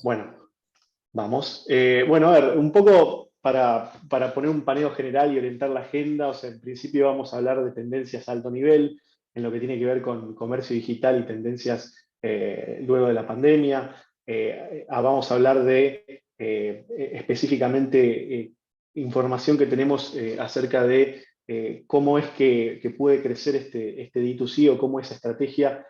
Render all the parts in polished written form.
Bueno, vamos. Bueno, a ver, un poco para poner un paneo general y orientar la agenda, o sea, en principio vamos a hablar de tendencias a alto nivel, en lo que tiene que ver con comercio digital y tendencias luego de la pandemia. Vamos a hablar de específicamente información que tenemos acerca de cómo es que puede crecer este D2C o cómo esa estrategia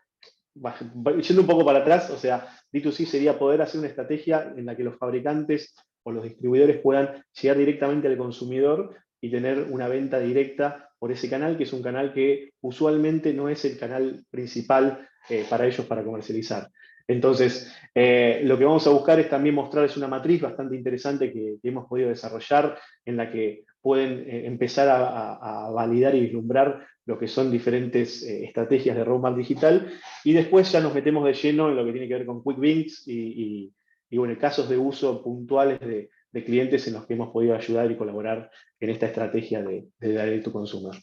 yendo un poco para atrás, o sea, D2C sería poder hacer una estrategia en la que los fabricantes o los distribuidores puedan llegar directamente al consumidor y tener una venta directa por ese canal, que es un canal que usualmente no es el canal principal para ellos para comercializar. Entonces, lo que vamos a buscar es también mostrarles una matriz bastante interesante que hemos podido desarrollar, en la que pueden empezar a validar y vislumbrar lo que son diferentes estrategias de roadmap digital, y después ya nos metemos de lleno en lo que tiene que ver con quick wins y bueno, casos de uso puntuales de clientes en los que hemos podido ayudar y colaborar en esta estrategia de Direct to Consumer.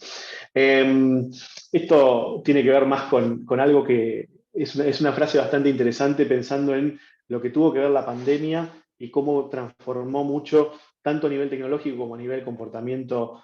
Esto tiene que ver más con algo que es una frase bastante interesante pensando en lo que tuvo que ver la pandemia y cómo transformó mucho, tanto a nivel tecnológico como a nivel comportamiento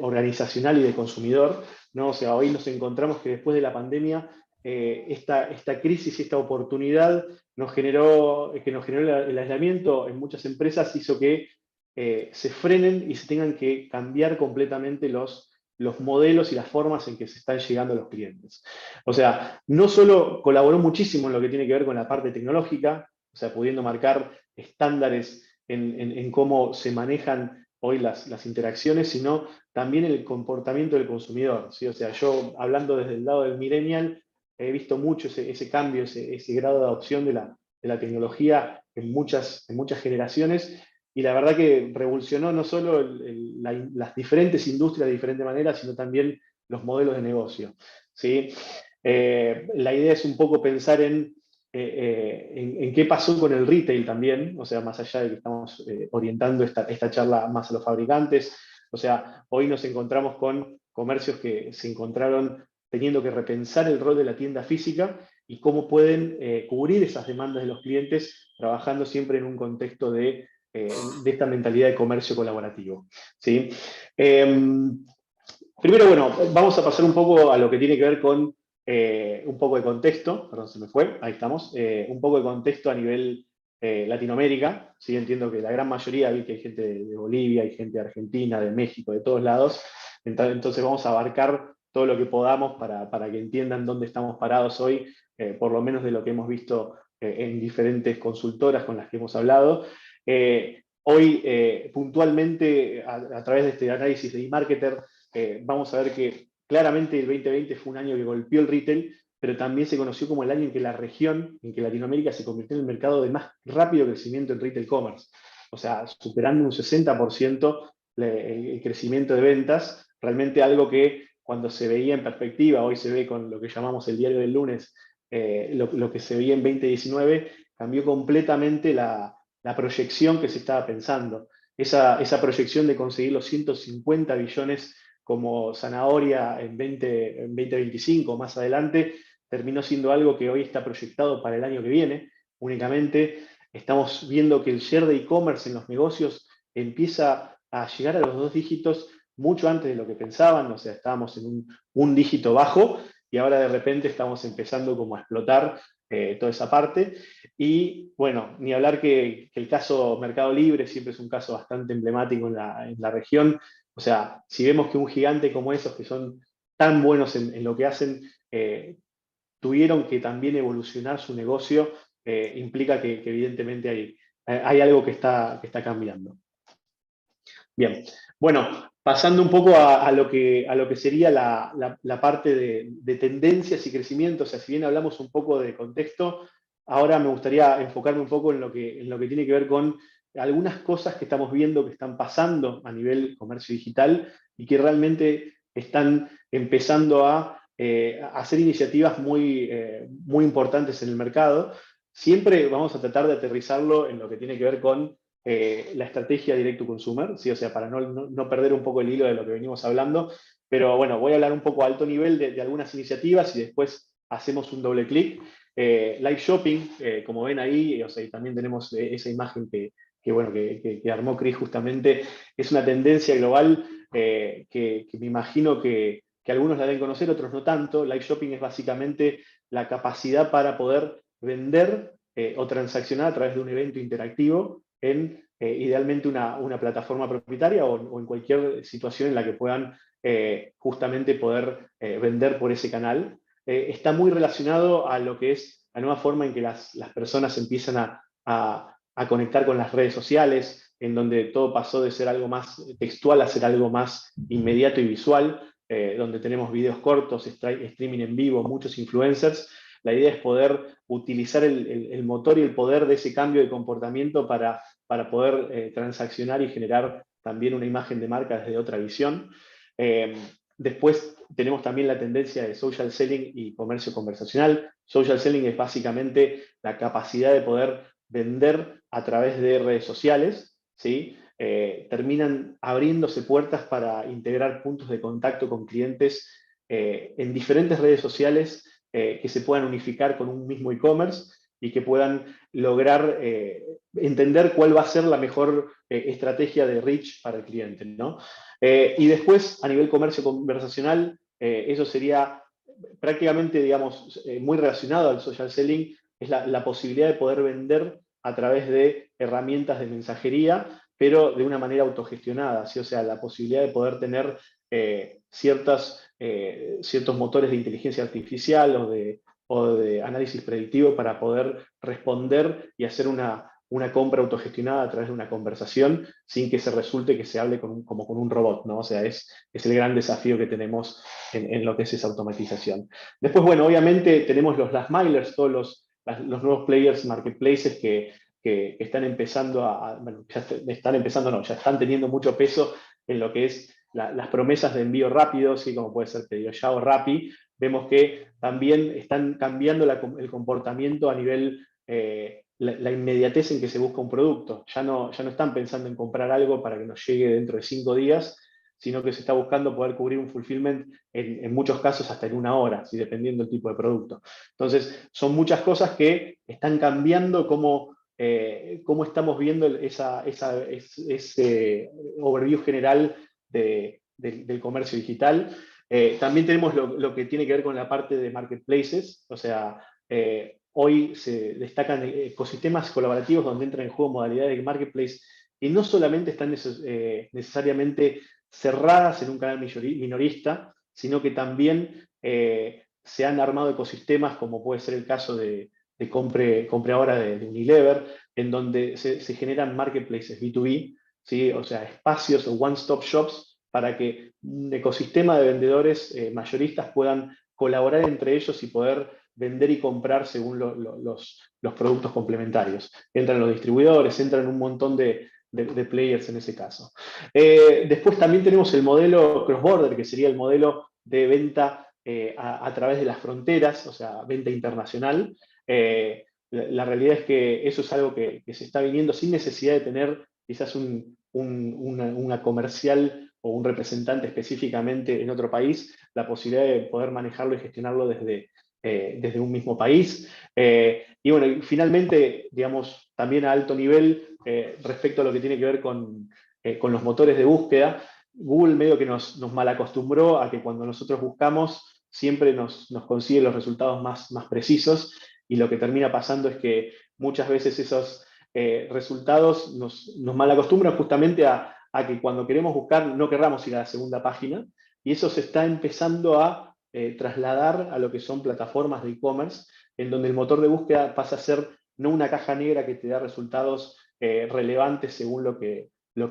organizacional y de consumidor, ¿no? O sea, hoy nos encontramos que después de la pandemia, esta crisis y esta oportunidad que nos generó el aislamiento en muchas empresas hizo que se frenen y se tengan que cambiar completamente los modelos y las formas en que se están llegando a los clientes. O sea, no solo colaboró muchísimo en lo que tiene que ver con la parte tecnológica, o sea, pudiendo marcar estándares en cómo se manejan hoy las interacciones, sino también el comportamiento del consumidor, ¿sí? O sea, yo hablando desde el lado del millennial, he visto mucho ese cambio, ese grado de adopción de la tecnología en muchas generaciones, y la verdad que revolucionó no solo las diferentes industrias de diferente manera, sino también los modelos de negocio, ¿sí? La idea es un poco pensar en qué pasó con el retail también, o sea, más allá de que estamos orientando esta charla más a los fabricantes. O sea, hoy nos encontramos con comercios que se encontraron teniendo que repensar el rol de la tienda física y cómo pueden cubrir esas demandas de los clientes trabajando siempre en un contexto de esta mentalidad de comercio colaborativo, ¿sí? Primero, bueno, vamos a pasar un poco a lo que tiene que ver con un poco de contexto, perdón, se me fue, ahí estamos, un poco de contexto a nivel Latinoamérica, ¿sí? Entiendo que la gran mayoría, vi que hay gente de Bolivia, hay gente de Argentina, de México, de todos lados, entonces vamos a abarcar todo lo que podamos para que entiendan dónde estamos parados hoy, por lo menos de lo que hemos visto en diferentes consultoras con las que hemos hablado. Hoy, puntualmente, a través de este análisis de eMarketer, vamos a ver que claramente el 2020 fue un año que golpeó el retail, pero también se conoció como el año en que la región, en que Latinoamérica se convirtió en el mercado de más rápido crecimiento en retail commerce. O sea, superando un 60% el crecimiento de ventas, realmente algo que cuando se veía en perspectiva, hoy se ve con lo que llamamos el diario del lunes, lo que se veía en 2019, cambió completamente la proyección que se estaba pensando. Esa proyección de conseguir los 150 billones como zanahoria en 2025 más adelante, terminó siendo algo que hoy está proyectado para el año que viene únicamente. Estamos viendo que el share de e-commerce en los negocios empieza a llegar a los 2 dígitos mucho antes de lo que pensaban, o sea, estábamos en un dígito bajo y ahora de repente estamos empezando como a explotar toda esa parte. Y bueno, ni hablar que el caso Mercado Libre siempre es un caso bastante emblemático en la región. O sea, si vemos que un gigante como esos, que son tan buenos en lo que hacen, tuvieron que también evolucionar su negocio, implica que evidentemente hay algo que está cambiando. Bien, bueno, pasando un poco a lo que sería la parte de tendencias y crecimiento, o sea, si bien hablamos un poco de contexto, ahora me gustaría enfocarme un poco en lo que tiene que ver con algunas cosas que estamos viendo que están pasando a nivel comercio digital y que realmente están empezando a hacer iniciativas muy importantes en el mercado. Siempre vamos a tratar de aterrizarlo en lo que tiene que ver con la estrategia direct to consumer, ¿sí? O sea, para no perder un poco el hilo de lo que venimos hablando, pero bueno, voy a hablar un poco a alto nivel de algunas iniciativas y después hacemos un doble clic. Live shopping, como ven ahí, o sea, y también tenemos esa imagen bueno, que armó Chris justamente, es una tendencia global que me imagino que algunos la deben conocer, otros no tanto. Live shopping es básicamente la capacidad para poder vender o transaccionar a través de un evento interactivo en idealmente una plataforma propietaria o en cualquier situación en la que puedan justamente poder vender por ese canal. Está muy relacionado a lo que es la nueva forma en que las personas empiezan a conectar con las redes sociales, en donde todo pasó de ser algo más textual a ser algo más inmediato y visual, donde tenemos videos cortos, streaming en vivo, muchos influencers. La idea es poder utilizar el motor y el poder de ese cambio de comportamiento para poder transaccionar y generar también una imagen de marca desde otra visión. Después tenemos también la tendencia de social selling y comercio conversacional. Social selling es básicamente la capacidad de poder vender a través de redes sociales, ¿sí? Terminan abriéndose puertas para integrar puntos de contacto con clientes en diferentes redes sociales que se puedan unificar con un mismo e-commerce y que puedan lograr entender cuál va a ser la mejor estrategia de reach para el cliente, ¿no? Y después, a nivel comercio conversacional, eso sería prácticamente, digamos, muy relacionado al social selling, es la posibilidad de poder vender a través de herramientas de mensajería, pero de una manera autogestionada, ¿sí? O sea, la posibilidad de poder tener ciertos motores de inteligencia artificial o de análisis predictivo para poder responder y hacer una compra autogestionada a través de una conversación sin que se resulte que se hable como con un robot, ¿no? O sea, es el gran desafío que tenemos en lo que es esa automatización. Después, bueno, obviamente tenemos los last milers, todos los nuevos players, marketplaces que están empezando bueno, ya están empezando, no, ya están teniendo mucho peso en lo que es las promesas de envío rápido, ¿sí? Como puede ser Pedido Ya o Rappi. Vemos que también están cambiando el comportamiento a nivel la inmediatez en que se busca un producto. Ya no están pensando en comprar algo para que nos llegue dentro de 5 días, sino que se está buscando poder cubrir un fulfillment en muchos casos hasta en 1 hora, ¿sí? Dependiendo del tipo de producto. Entonces, son muchas cosas que están cambiando cómo estamos viendo ese overview general del comercio digital. También tenemos lo que tiene que ver con la parte de marketplaces, o sea, hoy se destacan ecosistemas colaborativos donde entran en juego modalidades de marketplace que no solamente están necesariamente cerradas en un canal minorista, sino que también se han armado ecosistemas, como puede ser el caso de compre ahora de Unilever, en donde se generan marketplaces B2B, ¿sí? O sea, espacios o one-stop shops para que un ecosistema de vendedores mayoristas puedan colaborar entre ellos y poder vender y comprar según los productos complementarios. Entran los distribuidores, entran un montón de players en ese caso. Después también tenemos el modelo cross-border, que sería el modelo de venta a través de las fronteras, o sea, venta internacional. La realidad es que eso es algo que se está viniendo sin necesidad de tener quizás una comercial o un representante específicamente en otro país, la posibilidad de poder manejarlo y gestionarlo desde un mismo país. Y bueno, y finalmente, digamos, también a alto nivel, respecto a lo que tiene que ver con los motores de búsqueda, Google medio que nos malacostumbró a que cuando nosotros buscamos siempre nos consigue los resultados más precisos, y lo que termina pasando es que muchas veces esos resultados nos malacostumbran justamente a que cuando queremos buscar no querramos ir a la segunda página, y eso se está empezando a trasladar a lo que son plataformas de e-commerce, en donde el motor de búsqueda pasa a ser no una caja negra que te da resultados relevantes según lo que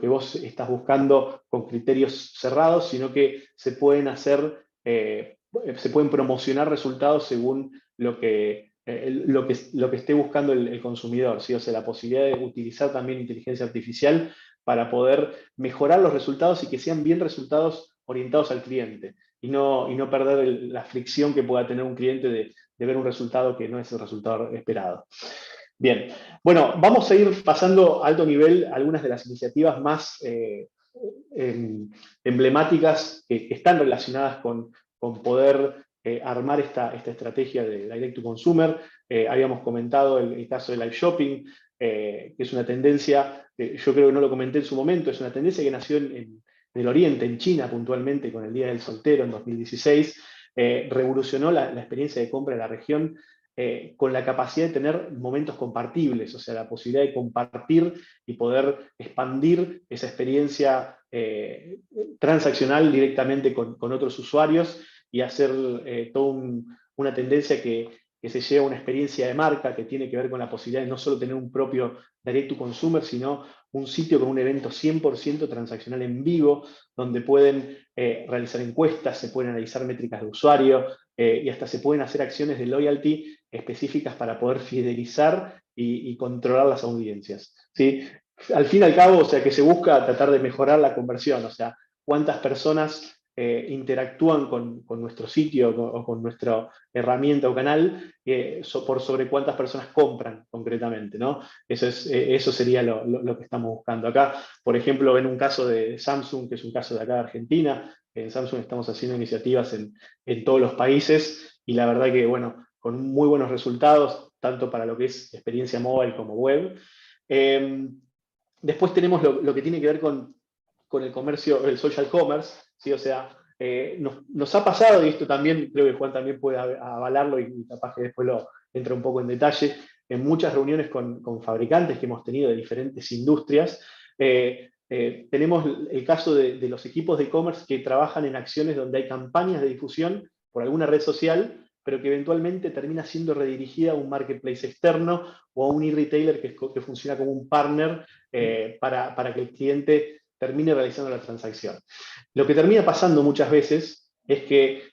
vos estás buscando con criterios cerrados, sino que se pueden hacer, se pueden promocionar resultados según lo que esté buscando el consumidor, ¿sí? O sea, la posibilidad de utilizar también inteligencia artificial para poder mejorar los resultados y que sean bien resultados orientados al cliente y no perder la fricción que pueda tener un cliente de ver un resultado que no es el resultado esperado. Bien, bueno, vamos a ir pasando a alto nivel algunas de las iniciativas más emblemáticas que están relacionadas con poder armar esta estrategia de Direct to Consumer. habíamos comentado el caso del live shopping, que es una tendencia, yo creo que no lo comenté en su momento, es una tendencia que nació en el Oriente, en China puntualmente, con el Día del Soltero en 2016, revolucionó la experiencia de compra de la región con la capacidad de tener momentos compartibles, o sea, la posibilidad de compartir y poder expandir esa experiencia transaccional directamente con otros usuarios y hacer toda una tendencia que se lleva a una experiencia de marca que tiene que ver con la posibilidad de no solo tener un propio direct to consumer, sino un sitio con un evento 100% transaccional en vivo, donde pueden realizar encuestas, se pueden analizar métricas de usuario y hasta se pueden hacer acciones de loyalty específicas para poder fidelizar y controlar las audiencias, ¿sí? Al fin y al cabo, o sea, que se busca tratar de mejorar la conversión, o sea, cuántas personas interactúan con nuestro sitio o con nuestra herramienta o canal por sobre cuántas personas compran concretamente, ¿no? Eso sería lo que estamos buscando acá. Por ejemplo, en un caso de Samsung, que es un caso de acá de Argentina, en Samsung estamos haciendo iniciativas en todos los países y la verdad que, bueno, con muy buenos resultados, tanto para lo que es experiencia móvil como web. Después tenemos lo que tiene que ver con el comercio, el social commerce, ¿sí? O sea, nos ha pasado, y esto también creo que Juan también puede avalarlo y capaz que después lo entra un poco en detalle, en muchas reuniones con fabricantes que hemos tenido de diferentes industrias, tenemos el caso de los equipos de e-commerce que trabajan en acciones donde hay campañas de difusión por alguna red social, pero que eventualmente termina siendo redirigida a un marketplace externo o a un e-retailer que funciona como un partner para que el cliente termine realizando la transacción. Lo que termina pasando muchas veces es que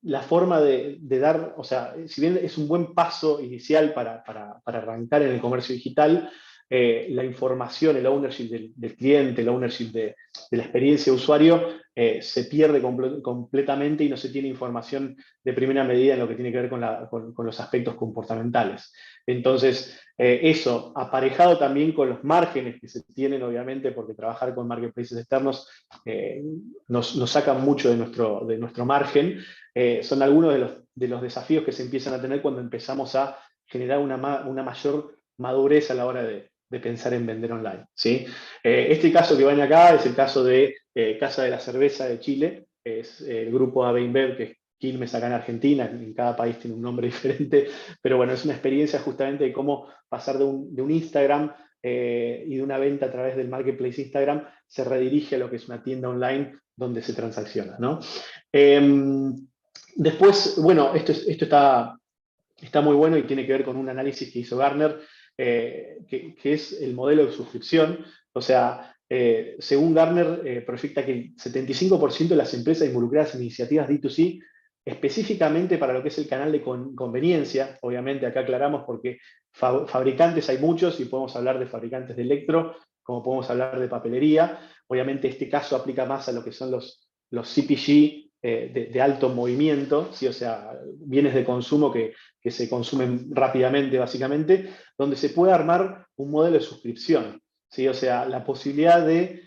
la forma de dar, o sea, si bien es un buen paso inicial para arrancar en el comercio digital, la información, el ownership del cliente, el ownership de la experiencia de usuario, se pierde completamente y no se tiene información de primera medida en lo que tiene que ver con los aspectos comportamentales. Entonces, eso, aparejado también con los márgenes que se tienen, obviamente, porque trabajar con marketplaces externos nos sacan mucho de nuestro margen, son algunos de los desafíos que se empiezan a tener cuando empezamos a generar una mayor madurez a la hora de pensar en vender online, ¿sí? Este caso que van acá es el caso de Casa de la Cerveza de Chile, es el grupo AB InBev, que es Quilmes acá en Argentina, en cada país tiene un nombre diferente, pero bueno, es una experiencia justamente de cómo pasar de un Instagram y de una venta a través del marketplace Instagram se redirige a lo que es una tienda online donde se transacciona, ¿no? Después, bueno, esto está muy bueno y tiene que ver con un análisis que hizo Gartner, que es el modelo de suscripción. O sea, según Gartner, proyecta que el 75% de las empresas involucradas en iniciativas D2C, específicamente para lo que es el canal de conveniencia, obviamente acá aclaramos porque fabricantes hay muchos y podemos hablar de fabricantes de electro, como podemos hablar de papelería. Obviamente este caso aplica más a lo que son los CPG de alto movimiento, ¿sí? O sea, bienes de consumo que se consumen rápidamente, básicamente, donde se puede armar un modelo de suscripción, ¿sí? O sea, la posibilidad de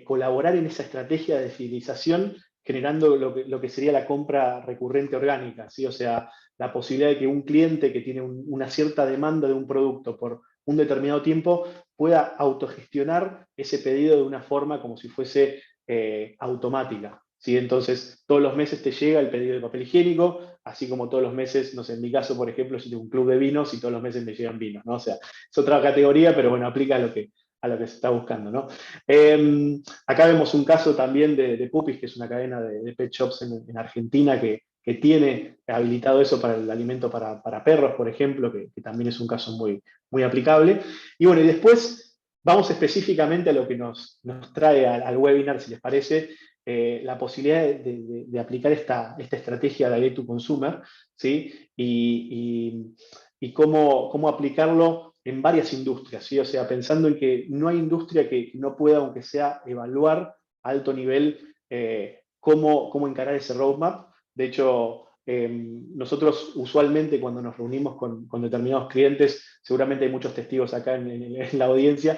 colaborar en esa estrategia de fidelización generando lo que sería la compra recurrente orgánica, ¿sí? O sea, la posibilidad de que un cliente que tiene una cierta demanda de un producto por un determinado tiempo pueda autogestionar ese pedido de una forma como si fuese automática, ¿sí? Entonces, todos los meses te llega el pedido de papel higiénico, así como todos los meses, no sé, en mi caso, por ejemplo, yo tengo un club de vinos y todos los meses me llegan vinos, ¿no? O sea, es otra categoría, pero bueno, aplica a lo que se está buscando, ¿no? Acá vemos un caso también de Puppies, que es una cadena de pet shops en Argentina que tiene habilitado eso para el alimento para perros, por ejemplo, que también es un caso muy, muy aplicable. Y bueno, y después vamos específicamente a lo que nos trae al webinar, si les parece, la posibilidad de aplicar esta estrategia de direct to consumer, ¿sí? Y cómo aplicarlo en varias industrias, ¿sí? O sea, pensando en que no hay industria que no pueda, aunque sea, evaluar a alto nivel cómo encarar ese roadmap. De hecho, nosotros usualmente cuando nos reunimos con determinados clientes, seguramente hay muchos testigos acá en la audiencia,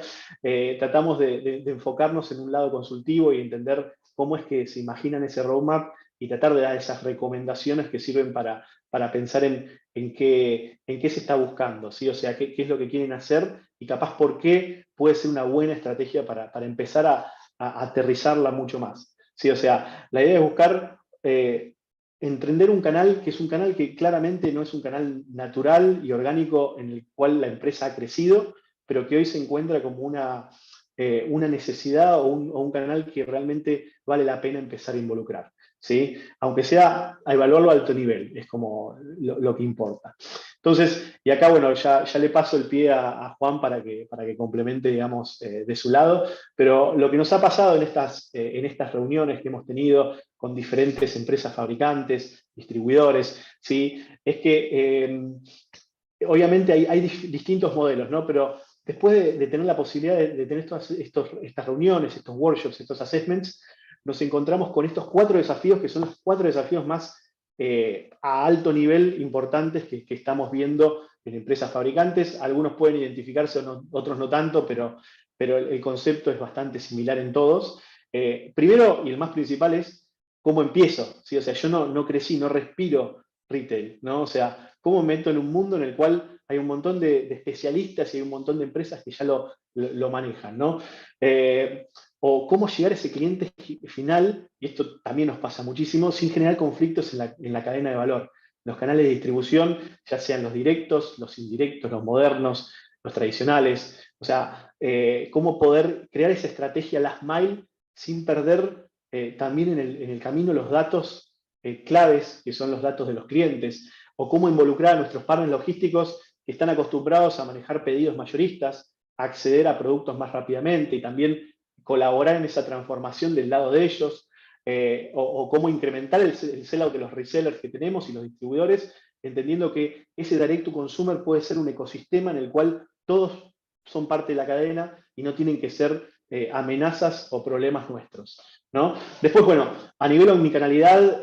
tratamos de enfocarnos en un lado consultivo y entender cómo es que se imaginan ese roadmap y tratar de dar esas recomendaciones que sirven para pensar en qué se está buscando, ¿sí? O sea, qué es lo que quieren hacer y capaz por qué puede ser una buena estrategia para empezar a aterrizarla mucho más, ¿sí? O sea, la idea es buscar entender un canal que es un canal que claramente no es un canal natural y orgánico en el cual la empresa ha crecido, pero que hoy se encuentra como una necesidad o un canal que realmente vale la pena empezar a involucrar, ¿sí? Aunque sea a evaluarlo a alto nivel, es como lo que importa. Entonces, y acá, bueno, ya le paso el pie a Juan para que complemente, digamos, de su lado, pero lo que nos ha pasado en estas reuniones que hemos tenido con diferentes empresas fabricantes, distribuidores, ¿sí? Es que obviamente hay distintos modelos, ¿no? Pero después de tener la posibilidad de tener estas reuniones, estos workshops, estos assessments, nos encontramos con estos 4 desafíos que son los 4 desafíos más a alto nivel importantes que estamos viendo en empresas fabricantes. Algunos pueden identificarse, otros no tanto, pero el concepto es bastante similar en todos. Primero, y el más principal, es cómo empiezo, ¿sí? O sea, yo no crecí, no respiro retail, ¿no? O sea, cómo me meto en un mundo en el cual hay un montón de especialistas y hay un montón de empresas que ya lo manejan, ¿no? O cómo llegar a ese cliente final, y esto también nos pasa muchísimo, sin generar conflictos en la cadena de valor. Los canales de distribución, ya sean los directos, los indirectos, los modernos, los tradicionales, o sea, cómo poder crear esa estrategia last mile sin perder también en el camino los datos claves, que son los datos de los clientes, o cómo involucrar a nuestros partners logísticos que están acostumbrados a manejar pedidos mayoristas, a acceder a productos más rápidamente y también colaborar en esa transformación del lado de ellos, o cómo incrementar el sell-out de los resellers que tenemos y los distribuidores, entendiendo que ese direct to consumer puede ser un ecosistema en el cual todos son parte de la cadena y no tienen que ser amenazas o problemas nuestros, ¿no? Después, bueno, a nivel omnicanalidad,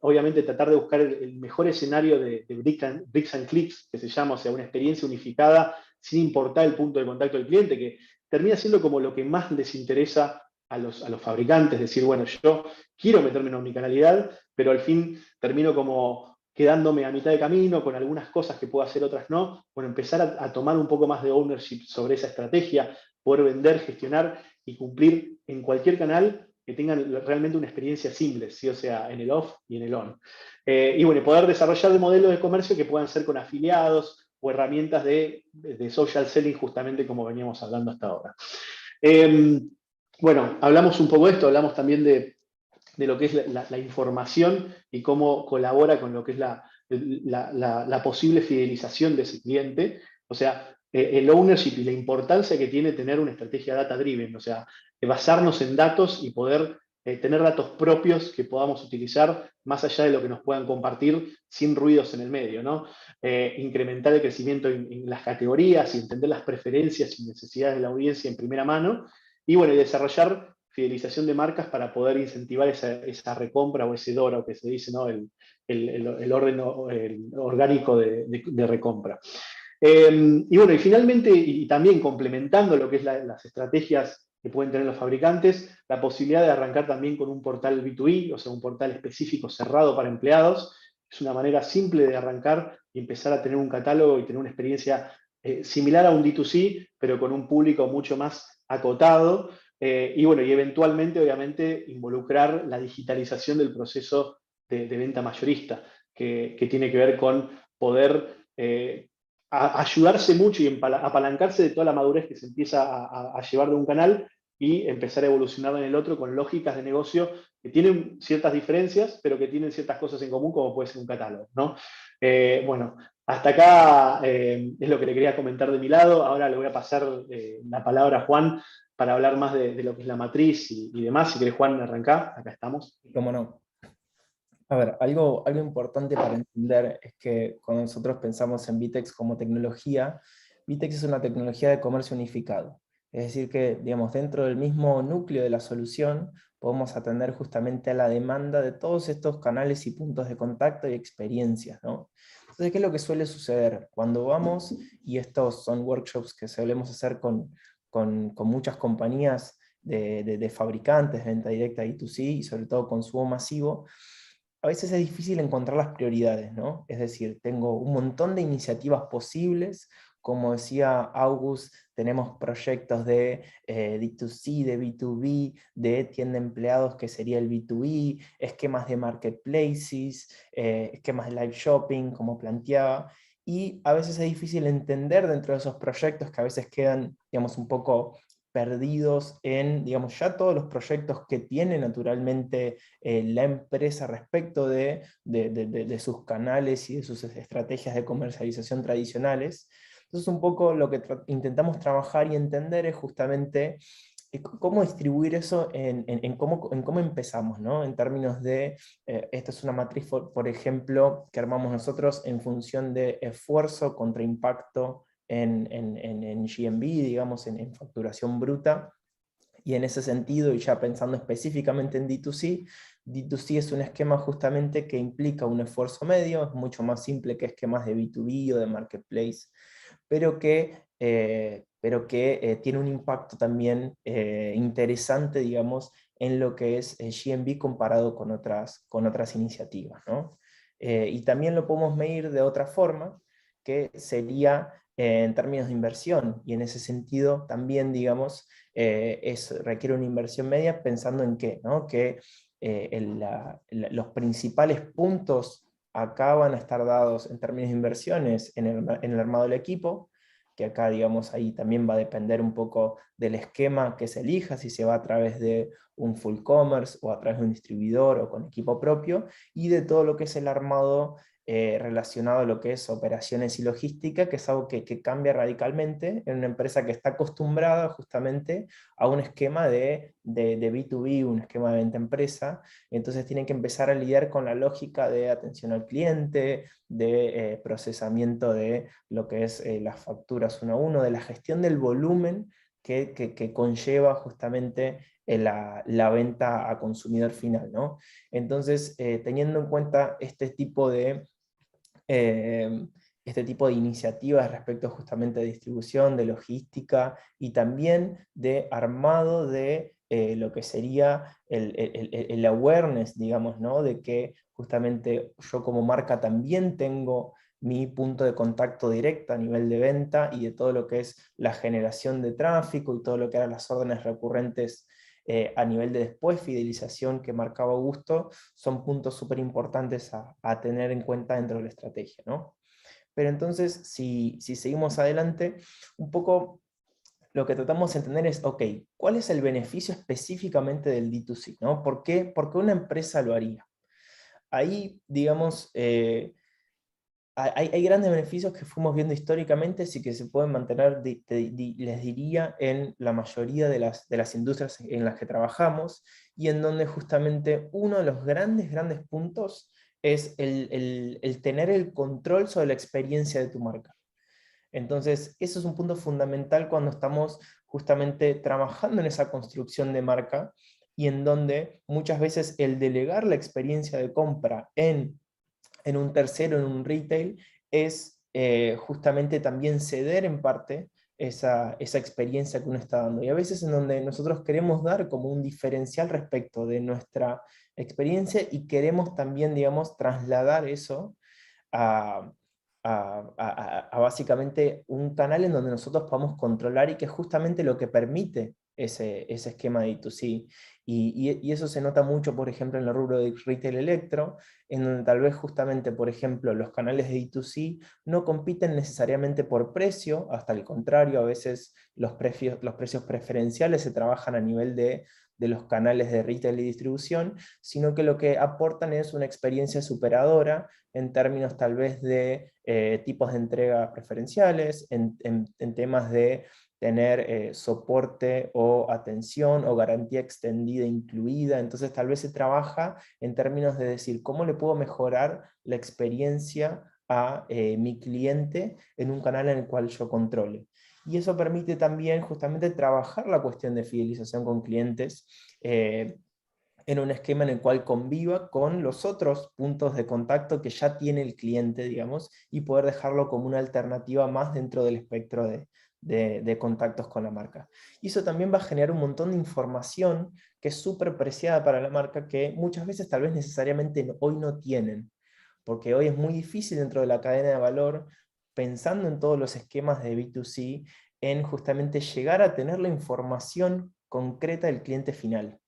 obviamente tratar de buscar el mejor escenario de bricks and clicks, que se llama, o sea, una experiencia unificada sin importar el punto de contacto del cliente, que termina siendo como lo que más les interesa a los fabricantes, decir, bueno, yo quiero meterme en omnicanalidad, pero al fin termino como quedándome a mitad de camino con algunas cosas que puedo hacer, otras no. Bueno, empezar a tomar un poco más de ownership sobre esa estrategia, poder vender, gestionar y cumplir en cualquier canal que tengan realmente una experiencia simple, ¿sí? O sea, en el off y en el on. Y bueno, poder desarrollar modelos de comercio que puedan ser con afiliados o herramientas de social selling, justamente como veníamos hablando hasta ahora. Bueno, hablamos un poco de esto, hablamos también de lo que es la información y cómo colabora con lo que es la posible fidelización de ese cliente. O sea, el ownership y la importancia que tiene tener una estrategia data-driven, o sea, basarnos en datos y poder tener datos propios que podamos utilizar más allá de lo que nos puedan compartir sin ruidos en el medio, ¿no? Incrementar el crecimiento en las categorías y entender las preferencias y necesidades de la audiencia en primera mano. Y bueno, y desarrollar fidelización de marcas para poder incentivar esa recompra o ese DORA, o que se dice, ¿no? El orden orgánico de recompra. Y bueno, y finalmente, y también complementando lo que es las estrategias que pueden tener los fabricantes, la posibilidad de arrancar también con un portal B2B, o sea, un portal específico cerrado para empleados. Es una manera simple de arrancar y empezar a tener un catálogo y tener una experiencia similar a un D2C, pero con un público mucho más acotado. Y bueno, y eventualmente, obviamente, involucrar la digitalización del proceso de venta mayorista, que tiene que ver con poder ayudarse mucho y apalancarse de toda la madurez que se empieza a llevar de un canal y empezar a evolucionar en el otro con lógicas de negocio que tienen ciertas diferencias, pero que tienen ciertas cosas en común, como puede ser un catálogo, ¿no? Bueno, hasta acá es lo que le quería comentar de mi lado. Ahora le voy a pasar la palabra a Juan para hablar más de lo que es la matriz y demás. Si querés, Juan, arrancá, acá estamos. ¿Cómo no? A ver, algo importante para entender es que cuando nosotros pensamos en VTEX como tecnología, VTEX es una tecnología de comercio unificado. Es decir que, digamos, dentro del mismo núcleo de la solución podemos atender justamente a la demanda de todos estos canales y puntos de contacto y experiencias, ¿no? Entonces, ¿qué es lo que suele suceder? Cuando vamos, y estos son workshops que solemos hacer con muchas compañías de fabricantes, venta directa B2C y sobre todo consumo masivo, a veces es difícil encontrar las prioridades, ¿no? Es decir, tengo un montón de iniciativas posibles, como decía August, tenemos proyectos de D2C, de B2B, de tienda de empleados que sería el B2E, esquemas de marketplaces, esquemas de live shopping, como planteaba, y a veces es difícil entender dentro de esos proyectos que a veces quedan, digamos, un poco perdidos en, digamos, ya todos los proyectos que tiene naturalmente la empresa respecto de sus canales y de sus estrategias de comercialización tradicionales. Entonces un poco lo que intentamos trabajar y entender es justamente cómo distribuir eso en cómo empezamos, ¿no? En términos de, esta es una matriz, por ejemplo, que armamos nosotros en función de esfuerzo contra impacto en GMV, digamos, en facturación bruta. Y en ese sentido, y ya pensando específicamente en D2C, D2C es un esquema justamente que implica un esfuerzo medio, es mucho más simple que esquemas de B2B o de marketplace, pero que tiene un impacto también interesante, digamos, en lo que es GMV comparado con otras iniciativas, ¿no? Y también lo podemos medir de otra forma, que sería en términos de inversión, y en ese sentido también, digamos, requiere una inversión media pensando en qué, ¿no? Que los principales puntos acá van a estar dados en términos de inversiones en el armado del equipo, que acá, digamos, ahí también va a depender un poco del esquema que se elija, si se va a través de un full commerce o a través de un distribuidor o con equipo propio, y de todo lo que es el armado relacionado a lo que es operaciones y logística, que es algo que cambia radicalmente en una empresa que está acostumbrada justamente a un esquema de B2B, un esquema de venta empresa. Entonces tienen que empezar a lidiar con la lógica de atención al cliente, de procesamiento de lo que es las facturas uno a uno, de la gestión del volumen que conlleva justamente la venta a consumidor final, ¿no? Entonces, teniendo en cuenta eh, este tipo de iniciativas respecto justamente de distribución, de logística y también de armado de lo que sería el awareness, digamos, ¿no? De que justamente yo como marca también tengo mi punto de contacto directo a nivel de venta y de todo lo que es la generación de tráfico y todo lo que eran las órdenes recurrentes a nivel de después fidelización que marcaba Augusto, son puntos súper importantes a tener en cuenta dentro de la estrategia, ¿no? Pero entonces, si seguimos adelante, un poco lo que tratamos de entender es, ok, ¿cuál es el beneficio específicamente del D2C? ¿No? ¿Por qué una empresa lo haría? Ahí, digamos, hay grandes beneficios que fuimos viendo históricamente, sí que se pueden mantener, les diría, en la mayoría de las industrias en las que trabajamos, y en donde justamente uno de los grandes puntos es el tener el control sobre la experiencia de tu marca. Entonces, eso es un punto fundamental cuando estamos justamente trabajando en esa construcción de marca, y en donde muchas veces el delegar la experiencia de compra en un tercero, en un retail, es justamente también ceder en parte esa experiencia que uno está dando. Y a veces en donde nosotros queremos dar como un diferencial respecto de nuestra experiencia y queremos también, digamos, trasladar eso a, a básicamente un canal en donde nosotros podamos controlar y que es justamente lo que permite ese esquema de D2C. Y eso se nota mucho, por ejemplo, en el rubro de retail electro, en donde tal vez justamente, por ejemplo, los canales de D2C no compiten necesariamente por precio, hasta el contrario, a veces los precios preferenciales se trabajan a nivel de los canales de retail y distribución, sino que lo que aportan es una experiencia superadora en términos tal vez de tipos de entrega preferenciales, en temas de tener soporte o atención o garantía extendida incluida. Entonces tal vez se trabaja en términos de decir cómo le puedo mejorar la experiencia a mi cliente en un canal en el cual yo controle. Y eso permite también justamente trabajar la cuestión de fidelización con clientes en un esquema en el cual conviva con los otros puntos de contacto que ya tiene el cliente, digamos, y poder dejarlo como una alternativa más dentro del espectro de contactos con la marca. Y eso también va a generar un montón de información que es súper preciada para la marca, que muchas veces tal vez necesariamente hoy no tienen, porque hoy es muy difícil dentro de la cadena de valor, pensando en todos los esquemas de B2C, en justamente llegar a tener la información concreta del cliente final.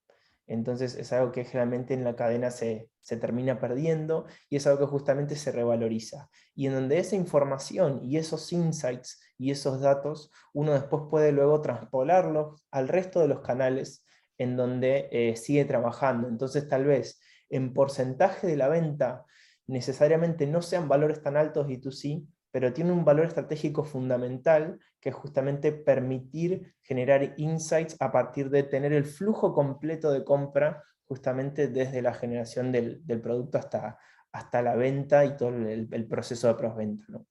Entonces es algo que generalmente en la cadena se termina perdiendo y es algo que justamente se revaloriza. Y en donde esa información y esos insights y esos datos, uno después puede luego transpolarlos al resto de los canales en donde sigue trabajando. Entonces tal vez en porcentaje de la venta necesariamente no sean valores tan altos D2C, pero tiene un valor estratégico fundamental, que es justamente permitir generar insights a partir de tener el flujo completo de compra, justamente desde la generación del producto hasta la venta y todo el proceso de postventa, ¿no?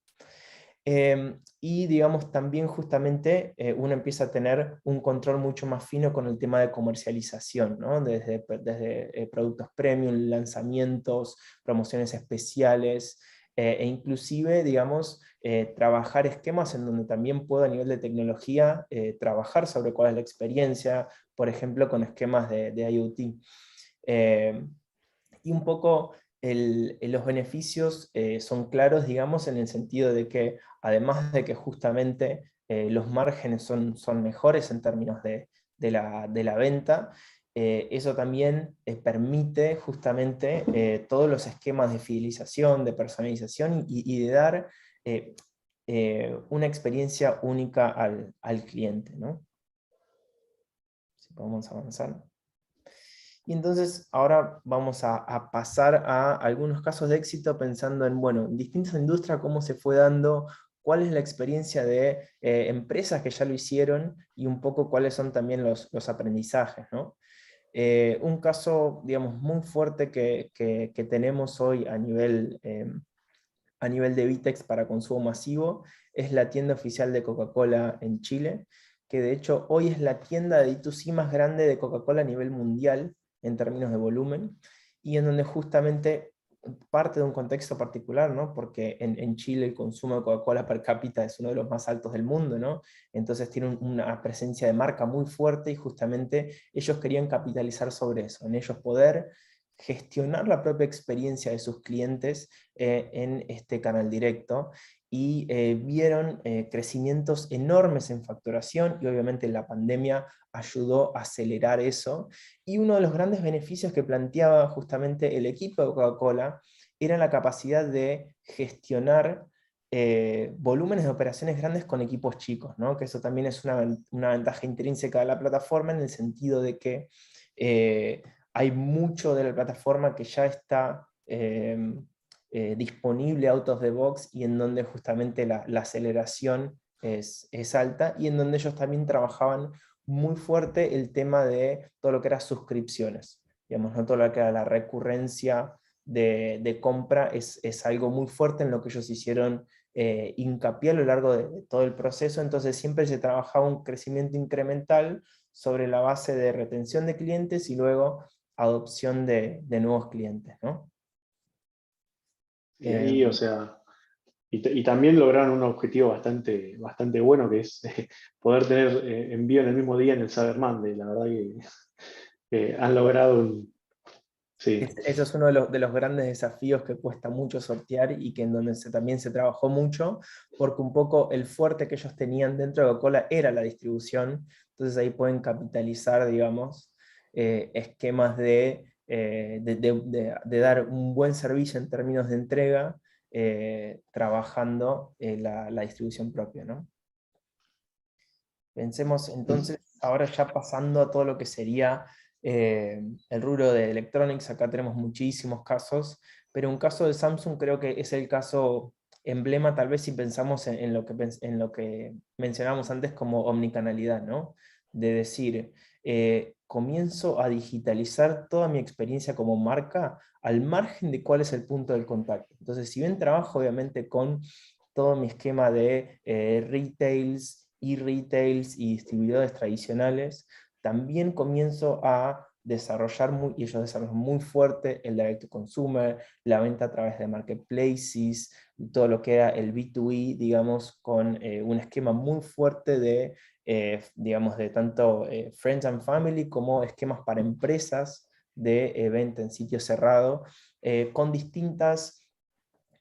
Y digamos también justamente uno empieza a tener un control mucho más fino con el tema de comercialización, ¿no? Desde productos premium, lanzamientos, promociones especiales, e inclusive, digamos, trabajar esquemas en donde también puedo a nivel de tecnología trabajar sobre cuál es la experiencia, por ejemplo, con esquemas de IoT. Eh, y un poco los beneficios son claros, digamos, en el sentido de que, además de que justamente los márgenes son mejores en términos de la venta, eso también permite justamente todos los esquemas de fidelización, de personalización y de dar eh, una experiencia única al cliente, ¿no? Si podemos avanzar. Y entonces ahora vamos a pasar a algunos casos de éxito pensando en, bueno, en distintas industrias, cómo se fue dando, cuál es la experiencia de empresas que ya lo hicieron y un poco cuáles son también los aprendizajes, ¿no? Un caso, digamos, muy fuerte que tenemos hoy a nivel de Vitex para consumo masivo es la tienda oficial de Coca-Cola en Chile, que de hecho hoy es la tienda de D2C más grande de Coca-Cola a nivel mundial en términos de volumen, y en donde justamente parte de un contexto particular, ¿no? Porque en Chile el consumo de Coca-Cola per cápita es uno de los más altos del mundo, ¿no? Entonces tiene una presencia de marca muy fuerte y justamente ellos querían capitalizar sobre eso, en ellos poder gestionar la propia experiencia de sus clientes en este canal directo, y vieron crecimientos enormes en facturación, y obviamente la pandemia ayudó a acelerar eso, y uno de los grandes beneficios que planteaba justamente el equipo de Coca-Cola era la capacidad de gestionar volúmenes de operaciones grandes con equipos chicos, ¿no? Que eso también es una ventaja intrínseca de la plataforma, en el sentido de que hay mucho de la plataforma que ya está disponible out of the box, y en donde justamente la aceleración es alta, y en donde ellos también trabajaban muy fuerte el tema de todo lo que era suscripciones. Digamos, no todo lo que era la recurrencia de compra es algo muy fuerte en lo que ellos hicieron hincapié a lo largo de todo el proceso. Entonces siempre se trabajaba un crecimiento incremental sobre la base de retención de clientes y luego adopción de nuevos clientes, ¿no? Y ahí, o sea, y también lograron un objetivo bastante bueno, que es poder tener envío en el mismo día en el Cyber Monday. La verdad que han logrado un... Sí, Eso es uno de los grandes desafíos que cuesta mucho sortear, y que en donde también se trabajó mucho, porque un poco el fuerte que ellos tenían dentro de Coca-Cola era la distribución. Entonces ahí pueden capitalizar, digamos, esquemas de dar un buen servicio en términos de entrega, trabajando la distribución propia, ¿no? Pensemos entonces, ahora ya pasando a todo lo que sería el rubro de electronics. Acá tenemos muchísimos casos, pero un caso de Samsung creo que es el caso emblema, tal vez si pensamos en lo que mencionábamos antes como omnicanalidad, ¿no? De decir, comienzo a digitalizar toda mi experiencia como marca al margen de cuál es el punto del contacto. Entonces, si bien trabajo obviamente con todo mi esquema de retails, e-retails y distribuidores tradicionales, también comienzo a desarrollar y ellos desarrollan muy fuerte el direct to consumer, la venta a través de marketplaces, todo lo que era el B2E, digamos, con un esquema muy fuerte de, digamos, de tanto Friends and Family como esquemas para empresas de venta en sitio cerrado, con distintas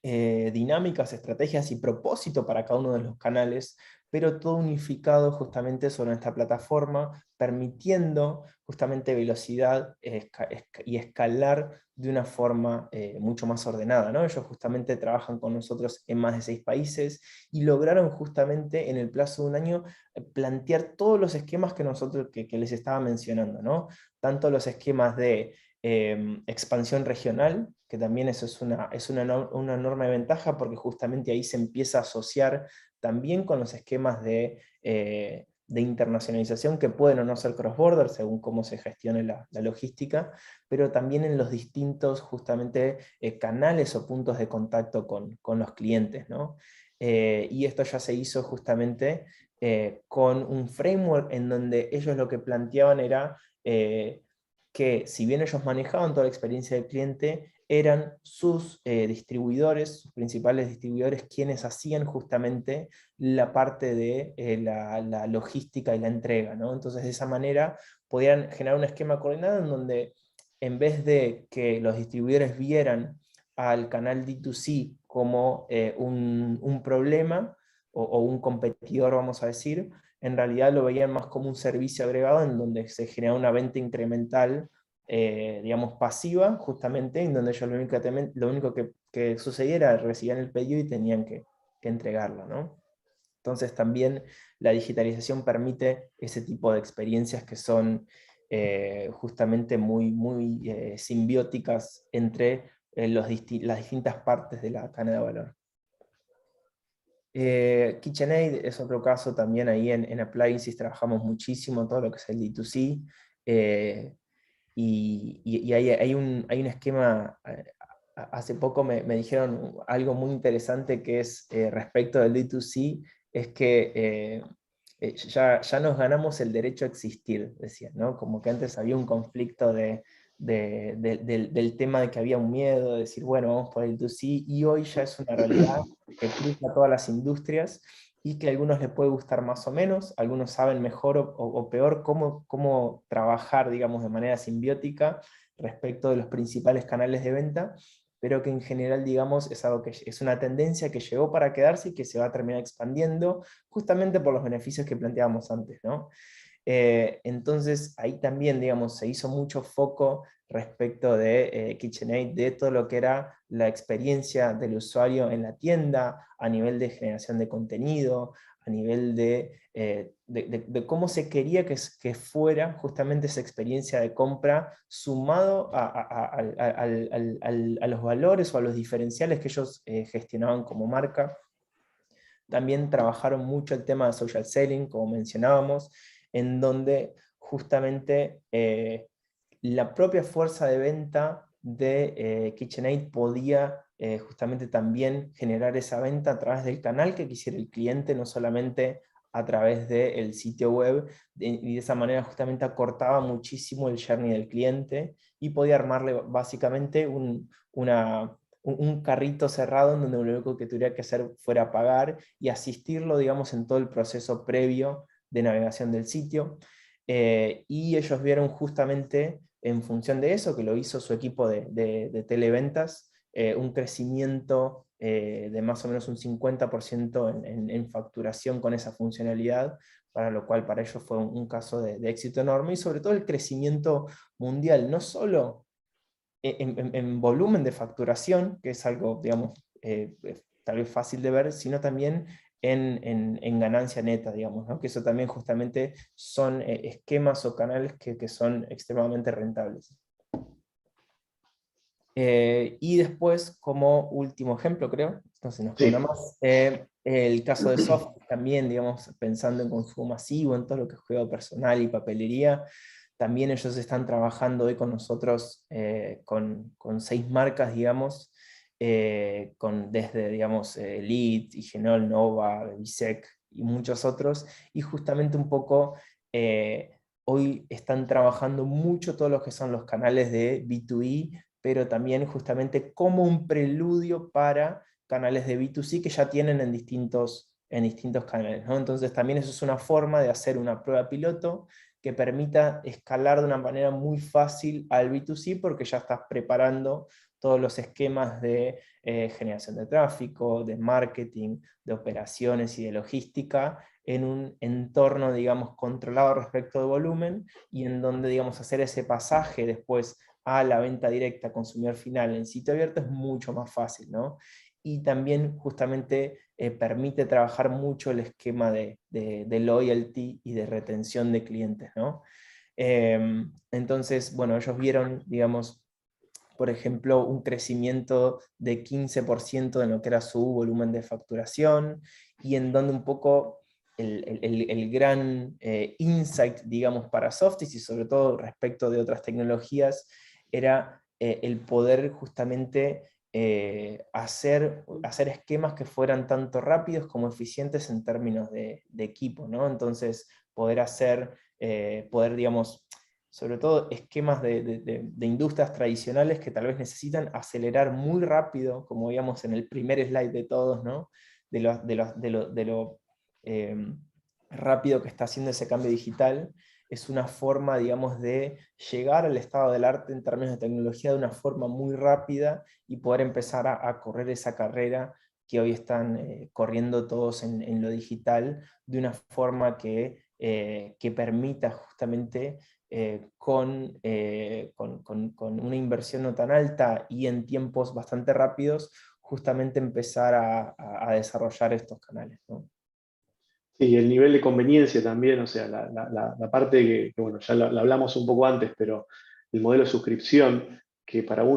dinámicas, estrategias y propósito para cada uno de los canales, pero todo unificado justamente sobre esta plataforma, permitiendo justamente velocidad y escalar de una forma mucho más ordenada, ¿no? Ellos justamente trabajan con nosotros en más de 6 países y lograron justamente en el plazo de un año plantear todos los esquemas que nosotros que les estaba mencionando, ¿no? Tanto los esquemas de expansión regional, que también eso una enorme ventaja porque justamente ahí se empieza a asociar también con los esquemas de internacionalización que pueden o no ser cross-border según cómo se gestione la logística, pero también en los distintos justamente canales o puntos de contacto con los clientes, ¿no? Y esto ya se hizo justamente con un framework en donde ellos lo que planteaban era que si bien ellos manejaban toda la experiencia del cliente, eran sus distribuidores, sus principales distribuidores, quienes hacían justamente la parte de la logística y la entrega, ¿no? Entonces de esa manera podían generar un esquema coordinado en donde en vez de que los distribuidores vieran al canal D2C como un problema o un competidor, vamos a decir, en realidad lo veían más como un servicio agregado en donde se genera una venta incremental, digamos, pasiva, justamente, en donde ellos lo único que sucedía era recibían el pedido y tenían que entregarlo, ¿no? Entonces también la digitalización permite ese tipo de experiencias que son justamente muy simbióticas entre las distintas partes de la cadena de valor. KitchenAid es otro caso también ahí en Appliances, trabajamos muchísimo todo lo que es el D2C, y hay un esquema, hace poco me dijeron algo muy interesante que es respecto del D2C, es que ya nos ganamos el derecho a existir, decían, ¿no? Como que antes había un conflicto del tema de que había un miedo, de decir, bueno, vamos por el D2C, y hoy ya es una realidad que cruza todas las industrias y que a algunos les puede gustar más o menos, algunos saben mejor o peor cómo trabajar, digamos, de manera simbiótica respecto de los principales canales de venta, pero que en general, digamos, es algo que es una tendencia que llegó para quedarse y que se va a terminar expandiendo justamente por los beneficios que planteábamos antes, ¿no? Entonces ahí también, digamos, se hizo mucho foco respecto de KitchenAid, de todo lo que era la experiencia del usuario en la tienda, a nivel de generación de contenido, a nivel de cómo se quería que fuera justamente esa experiencia de compra, sumado a los valores o a los diferenciales que ellos gestionaban como marca. También trabajaron mucho el tema de social selling, como mencionábamos, en donde justamente la propia fuerza de venta de KitchenAid podía justamente también generar esa venta a través del canal que quisiera el cliente, no solamente a través del sitio web, y de esa manera justamente acortaba muchísimo el journey del cliente y podía armarle básicamente un carrito cerrado en donde lo único que tuviera que hacer fuera pagar y asistirlo, digamos, en todo el proceso previo de navegación del sitio. Y ellos vieron justamente en función de eso, que lo hizo su equipo de televentas, un crecimiento de más o menos un 50% en facturación con esa funcionalidad, para lo cual para ellos fue un caso de éxito enorme, y sobre todo el crecimiento mundial, no solo en volumen de facturación, que es algo, digamos, tal vez fácil de ver, sino también en ganancia neta, digamos, ¿no? Que eso también justamente son esquemas o canales que son extremadamente rentables. Y después, como último ejemplo, creo, no se nos queda Sí. una más, el caso de software también, digamos, pensando en consumo masivo, en todo lo que es cuidado personal y papelería, también ellos están trabajando hoy con nosotros con 6 marcas, digamos, desde, digamos, Elite, Igenol, Nova, Bisec y muchos otros, y justamente un poco hoy están trabajando mucho todos los que son los canales de B2E, pero también justamente como un preludio para canales de B2C que ya tienen en distintos canales, ¿no? Entonces también eso es una forma de hacer una prueba piloto que permita escalar de una manera muy fácil al B2C, porque ya estás preparando todos los esquemas de generación de tráfico, de marketing, de operaciones y de logística en un entorno, digamos, controlado respecto de volumen, y en donde, digamos, hacer ese pasaje después a la venta directa consumidor final en sitio abierto es mucho más fácil, ¿no? Y también justamente permite trabajar mucho el esquema de loyalty y de retención de clientes, ¿no? Entonces, bueno, ellos vieron, digamos, por ejemplo, un crecimiento de 15% en lo que era su volumen de facturación, y en donde un poco el gran insight, digamos, para Softis, y sobre todo respecto de otras tecnologías, era el poder justamente hacer esquemas que fueran tanto rápidos como eficientes en términos de equipo, ¿no? Entonces, poder, digamos, sobre todo esquemas de industrias tradicionales que tal vez necesitan acelerar muy rápido, como veíamos en el primer slide de todos, ¿no? De lo rápido que está haciendo ese cambio digital. Es una forma, digamos, de llegar al estado del arte en términos de tecnología de una forma muy rápida y poder empezar a correr esa carrera que hoy están corriendo todos en lo digital, de una forma que permita justamente con una inversión no tan alta y en tiempos bastante rápidos, justamente empezar a desarrollar estos canales, ¿no? Sí, el nivel de conveniencia también, o sea, la parte que, bueno, ya la hablamos un poco antes, pero el modelo de suscripción, que para en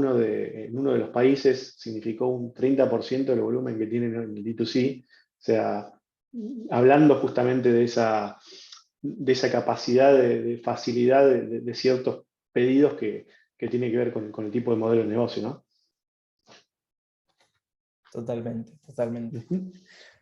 uno de los países significó un 30% del volumen que tienen en el D2C, o sea, hablando justamente de esa capacidad de facilidad de ciertos pedidos que tiene que ver con el tipo de modelo de negocio, ¿no? Totalmente, totalmente. Ujú.